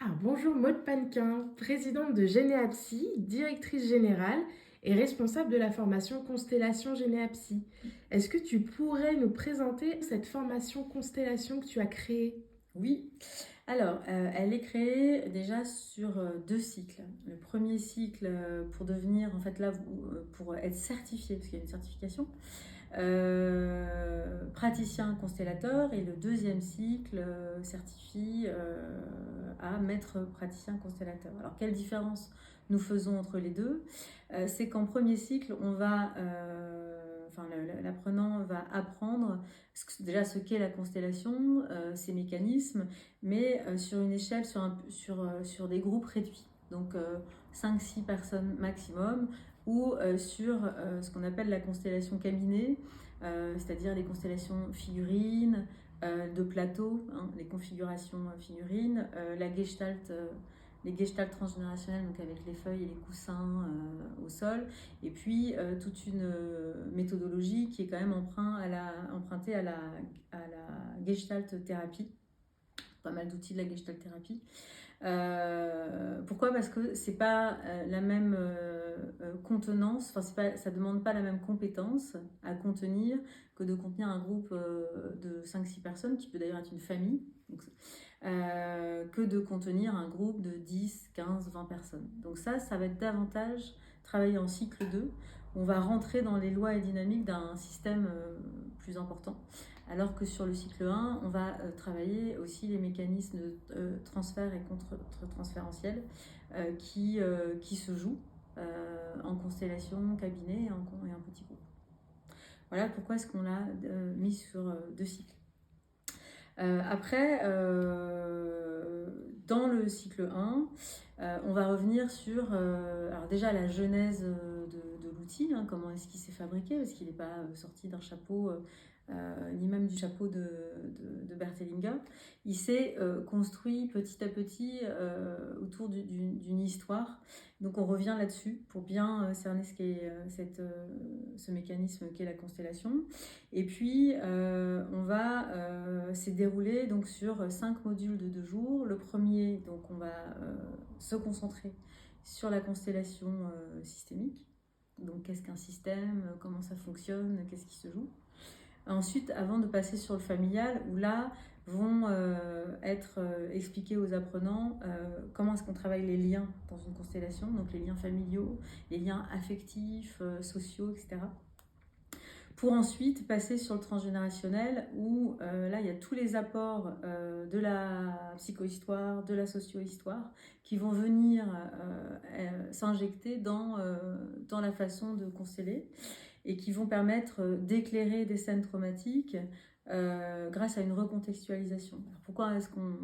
Bonjour Maud Panquin, présidente de Généapsy, directrice générale et responsable de la formation Constellation Généapsy. Est-ce que tu pourrais nous présenter cette formation Constellation que tu as créée? Oui, alors elle est créée déjà sur deux cycles. Le premier cycle pour devenir, en fait là, pour être certifié, parce qu'il y a une certification, praticien constellateur, et le deuxième cycle certifie à maître praticien constellateur. Alors quelle différence nous faisons entre les deux? C'est qu'en premier cycle, on va, l'apprenant va apprendre déjà ce qu'est la constellation, ses mécanismes, mais sur une échelle, sur des groupes réduits. Donc 5-6 personnes maximum, ou sur ce qu'on appelle la constellation cabinet, c'est-à-dire les constellations figurines, de plateau, hein, les configurations figurines, les gestalt transgénérationnels, donc avec les feuilles et les coussins au sol, et puis toute une méthodologie qui est quand même empruntée à la gestalt thérapie, pas mal d'outils de la gestalt thérapie. Pourquoi? Parce que c'est pas la même contenance, ça demande pas la même compétence à contenir que de contenir un groupe de 5-6 personnes, qui peut d'ailleurs être une famille, donc, que de contenir un groupe de 10, 15, 20 personnes. Donc ça va être davantage travailler en cycle 2, où on va rentrer dans les lois et dynamiques d'un système plus important. Alors que sur le cycle 1, on va travailler aussi les mécanismes de transfert et contre-transférentiel qui se jouent en constellation, cabinet et en petit groupe. Voilà pourquoi est-ce qu'on l'a mis sur deux cycles. Après, dans le cycle 1, on va revenir sur alors déjà la genèse de l'outil, hein, comment est-ce qu'il s'est fabriqué, parce qu'il n'est pas sorti d'un chapeau, ni même du chapeau de Bert Hellinger. Il s'est construit petit à petit autour d'une histoire. Donc on revient là-dessus pour bien cerner ce qu'est ce mécanisme qu'est la constellation. Et puis s'est déroulé donc sur 5 modules de 2 jours. Le premier, donc on va se concentrer sur la constellation systémique. Donc qu'est-ce qu'un système, comment ça fonctionne, qu'est-ce qui se joue. Ensuite, avant de passer sur le familial, où là vont être expliqués aux apprenants comment est-ce qu'on travaille les liens dans une constellation, donc les liens familiaux, les liens affectifs, sociaux, etc. Pour ensuite passer sur le transgénérationnel, où là il y a tous les apports de la psychohistoire, de la socio-histoire, qui vont venir s'injecter dans la façon de consteller, et qui vont permettre d'éclairer des scènes traumatiques grâce à une recontextualisation. Alors pourquoi est-ce qu'on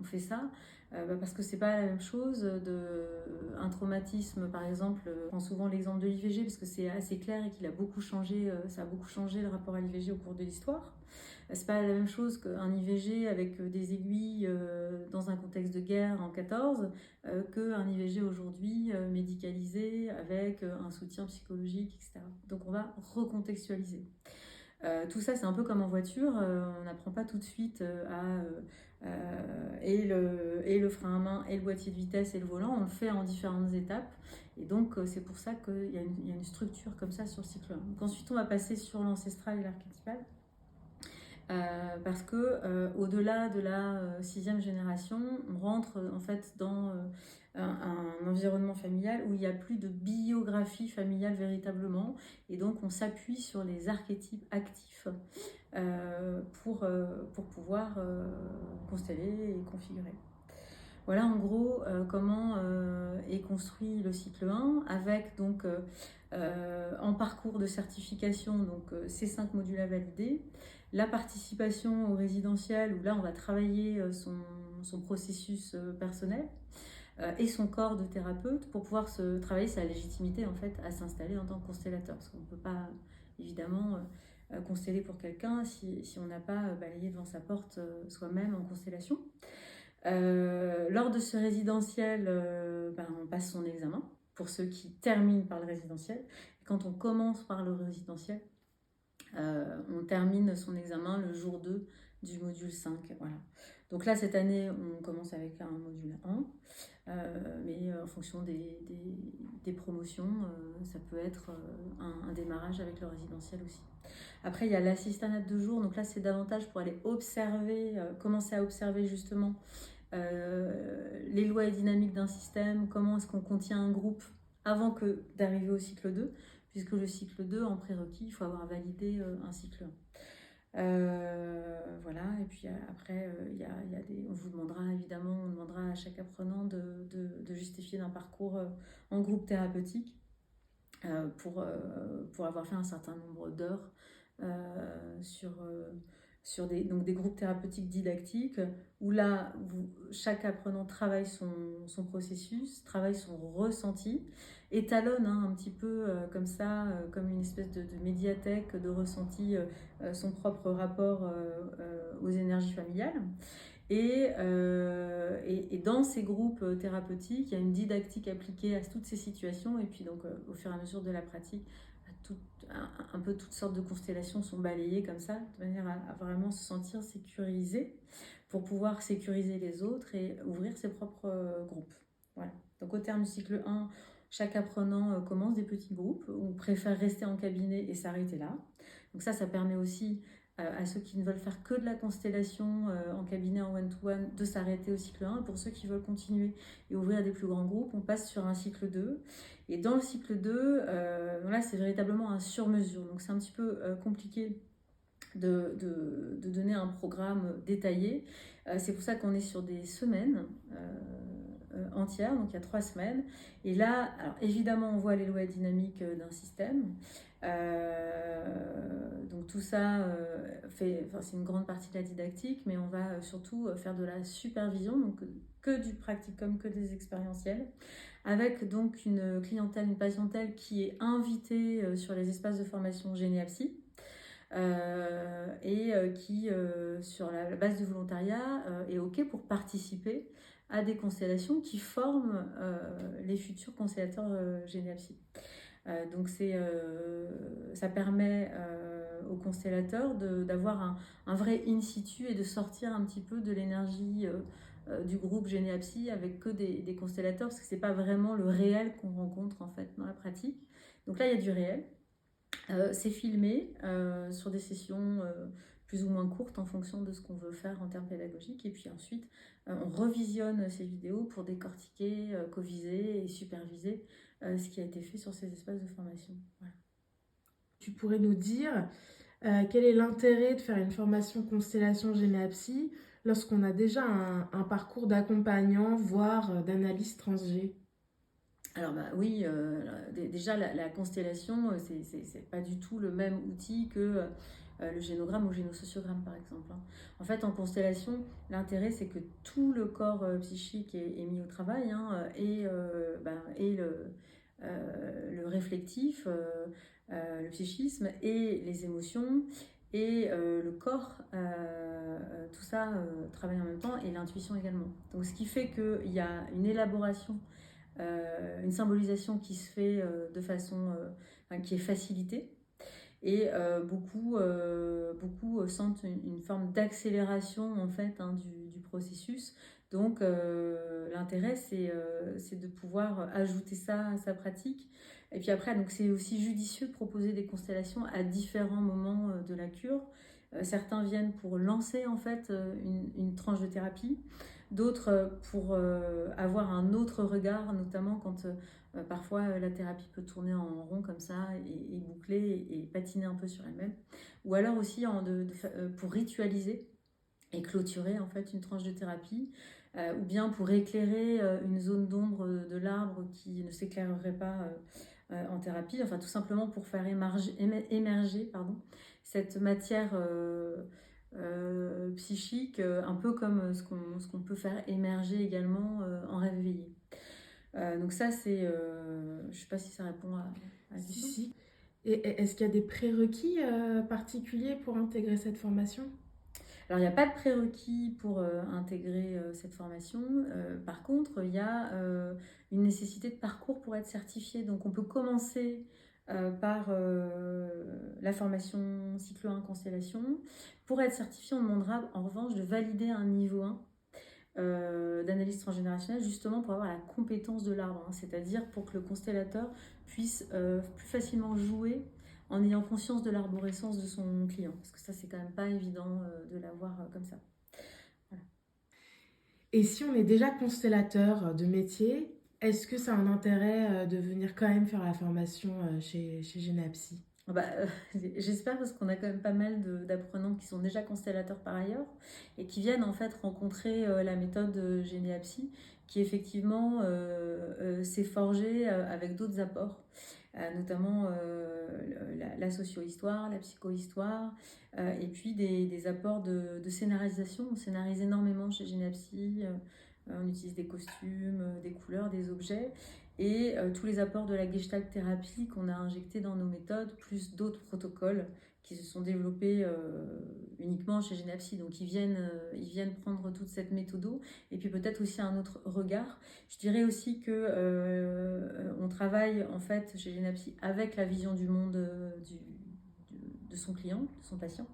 fait ça? Parce que c'est pas la même chose un traumatisme, par exemple, je prends souvent l'exemple de l'IVG parce que c'est assez clair et qu'il a beaucoup changé, ça a beaucoup changé le rapport à l'IVG au cours de l'histoire. C'est pas la même chose qu'un IVG avec des aiguilles dans un contexte de guerre en 14 qu'un IVG aujourd'hui médicalisé avec un soutien psychologique, etc. Donc on va recontextualiser. Tout ça, c'est un peu comme en voiture, on n'apprend pas tout de suite et le frein à main, et le boîtier de vitesse, et le volant, on le fait en différentes étapes. Et donc, c'est pour ça qu'il y a une structure comme ça sur le cycle 1. Donc, ensuite, on va passer sur l'ancestral et l'archétypal. Parce que au-delà de la sixième génération, on rentre en fait dans un environnement familial où il n'y a plus de biographie familiale véritablement, et donc on s'appuie sur les archétypes actifs pour pouvoir consteller et configurer. Voilà en gros comment est construit le cycle 1, avec donc en parcours de certification donc ces 5 modules à valider, la participation au résidentiel, où là on va travailler son processus personnel et son corps de thérapeute, pour pouvoir travailler sa légitimité en fait à s'installer en tant que constellateur, parce qu'on ne peut pas évidemment consteller pour quelqu'un si on n'a pas balayé devant sa porte soi-même en constellation. Lors de ce résidentiel, on passe son examen, pour ceux qui terminent par le résidentiel. Et quand on commence par le résidentiel, on termine son examen le jour 2 du module 5. Voilà. Donc là, cette année, on commence avec un module 1, mais en fonction des promotions, ça peut être un démarrage avec le résidentiel aussi. Après, il y a l'assistanat de jour. Donc là, c'est davantage pour aller observer, commencer à observer justement les lois et dynamiques d'un système, comment est-ce qu'on contient un groupe avant que d'arriver au cycle 2, puisque le cycle 2, en prérequis, il faut avoir validé un cycle 1. Voilà, et puis après, on vous demandera évidemment, on demandera à chaque apprenant de justifier d'un parcours en groupe thérapeutique pour avoir fait un certain nombre d'heures sur des groupes thérapeutiques didactiques où là, chaque apprenant travaille son processus, travaille son ressenti, étalonne un petit peu comme ça, comme une espèce de médiathèque de ressenti, son propre rapport aux énergies familiales. Et dans ces groupes thérapeutiques, il y a une didactique appliquée à toutes ces situations. Et puis donc, au fur et à mesure de la pratique, un peu toutes sortes de constellations sont balayées comme ça, de manière à vraiment se sentir sécurisé pour pouvoir sécuriser les autres et ouvrir ses propres groupes. Voilà. Donc au terme du cycle 1, chaque apprenant commence des petits groupes ou préfère rester en cabinet et s'arrêter là. Donc ça permet aussi à ceux qui ne veulent faire que de la constellation en cabinet en one-to-one de s'arrêter au cycle 1. Pour ceux qui veulent continuer et ouvrir des plus grands groupes, on passe sur un cycle 2. Et dans le cycle 2, là, c'est véritablement un sur-mesure. Donc c'est un petit peu compliqué de donner un programme détaillé. C'est pour ça qu'on est sur des semaines entières, donc il y a 3 semaines. Et là, alors, évidemment, on voit les lois dynamiques d'un système. Donc tout ça c'est une grande partie de la didactique, mais on va surtout faire de la supervision, donc que du practicum, que des expérientiels, avec donc une clientèle, une patientèle qui est invitée sur les espaces de formation Généapsy. Et qui, sur la base du volontariat, est OK pour participer à des constellations qui forment les futurs constellateurs Généapsy. Donc ça permet aux constellateurs d'avoir un vrai in situ et de sortir un petit peu de l'énergie du groupe Généapsy avec que des constellateurs, parce que c'est pas vraiment le réel qu'on rencontre en fait dans la pratique. Donc là, il y a du réel. C'est filmé sur des sessions plus ou moins courtes en fonction de ce qu'on veut faire en termes pédagogiques. Et puis ensuite, on revisionne ces vidéos pour décortiquer, coviser et superviser ce qui a été fait sur ces espaces de formation. Voilà. Tu pourrais nous dire quel est l'intérêt de faire une formation constellation Généapsy lorsqu'on a déjà un parcours d'accompagnant, voire d'analyse transg? Alors oui, déjà la constellation, c'est pas du tout le même outil que le génogramme ou le génosociogramme par exemple. En fait, en constellation, l'intérêt c'est que tout le corps psychique est mis au travail, et le réflectif, le psychisme et les émotions et le corps, tout ça travaille en même temps, et l'intuition également. Donc ce qui fait qu'il y a une élaboration, une symbolisation qui se fait de façon qui est facilitée, et beaucoup sentent une forme d'accélération en fait du processus. Donc l'intérêt c'est de pouvoir ajouter ça à sa pratique. Et puis après, donc c'est aussi judicieux de proposer des constellations à différents moments de la cure. Certains viennent pour lancer en fait une tranche de thérapie, d'autres pour avoir un autre regard, notamment quand parfois la thérapie peut tourner en rond comme ça et boucler et patiner un peu sur elle-même, ou alors aussi pour ritualiser et clôturer en fait une tranche de thérapie, ou bien pour éclairer une zone d'ombre de l'arbre qui ne s'éclairerait pas en thérapie, enfin tout simplement pour faire émerger cette matière psychique, un peu comme ce qu'on peut faire émerger également en rêve éveillé. Donc ça c'est, je sais pas si ça répond à la question. Si. Et est-ce qu'il y a des prérequis particuliers pour intégrer cette formation? Alors, il n'y a pas de prérequis pour intégrer cette formation. Par contre, il y a une nécessité de parcours pour être certifié. Donc, on peut commencer par la formation cycle 1 constellation, Pour être certifié, on demandera en revanche de valider un niveau 1 d'analyse transgénérationnelle, justement pour avoir la compétence de l'arbre, hein, c'est-à-dire pour que le constellateur puisse plus facilement jouer en ayant conscience de l'arborescence de son client. Parce que ça, c'est quand même pas évident de l'avoir comme ça. Voilà. Et si on est déjà constellateur de métier, est-ce que ça a un intérêt de venir quand même faire la formation chez Généapsy? Bah, j'espère, parce qu'on a quand même pas mal d'apprenants qui sont déjà constellateurs par ailleurs et qui viennent en fait rencontrer la méthode Généapsy, qui effectivement s'est forgée avec d'autres apports, notamment la socio-histoire, la psycho-histoire, et puis des apports de scénarisation. On scénarise énormément chez Généapsy, on utilise des costumes, des couleurs, des objets. Et tous les apports de la Gestalt thérapie qu'on a injectés dans nos méthodes, plus d'autres protocoles qui se sont développés uniquement chez Généapsy. Donc ils viennent prendre toute cette méthode et puis peut-être aussi un autre regard. Je dirais aussi que on travaille en fait chez Généapsy avec la vision du monde de son client, de son patient.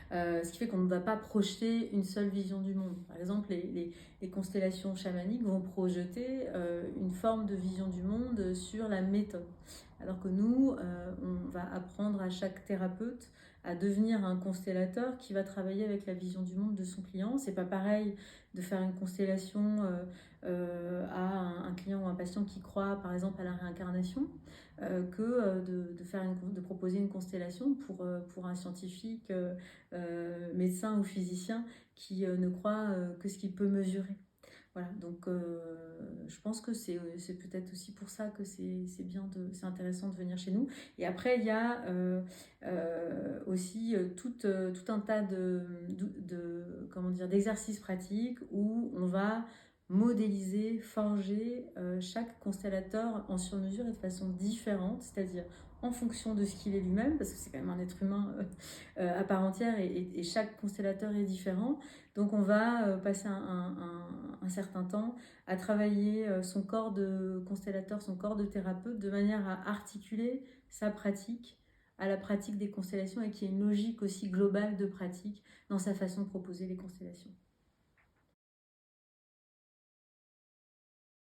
Ce qui fait qu'on ne va pas projeter une seule vision du monde. Par exemple, les constellations chamaniques vont projeter une forme de vision du monde sur la méthode. Alors que nous, on va apprendre à chaque thérapeute à devenir un constellateur qui va travailler avec la vision du monde de son client. C'est pas pareil de faire une constellation à un client ou un patient qui croit, par exemple, à la réincarnation, que de proposer une constellation pour un scientifique, médecin ou physicien qui ne croit que ce qu'il peut mesurer. Voilà, donc je pense que c'est peut-être aussi pour ça que c'est intéressant de venir chez nous. Et après, il y a aussi tout un tas comment dire, d'exercices pratiques où on va modéliser, forger chaque constellateur en sur-mesure et de façon différente, c'est-à-dire en fonction de ce qu'il est lui-même, parce que c'est quand même un être humain à part entière et chaque constellateur est différent. Donc on va passer un certain temps à travailler son corps de constellateur, son corps de thérapeute, de manière à articuler sa pratique à la pratique des constellations et qu'il y ait une logique aussi globale de pratique dans sa façon de proposer les constellations.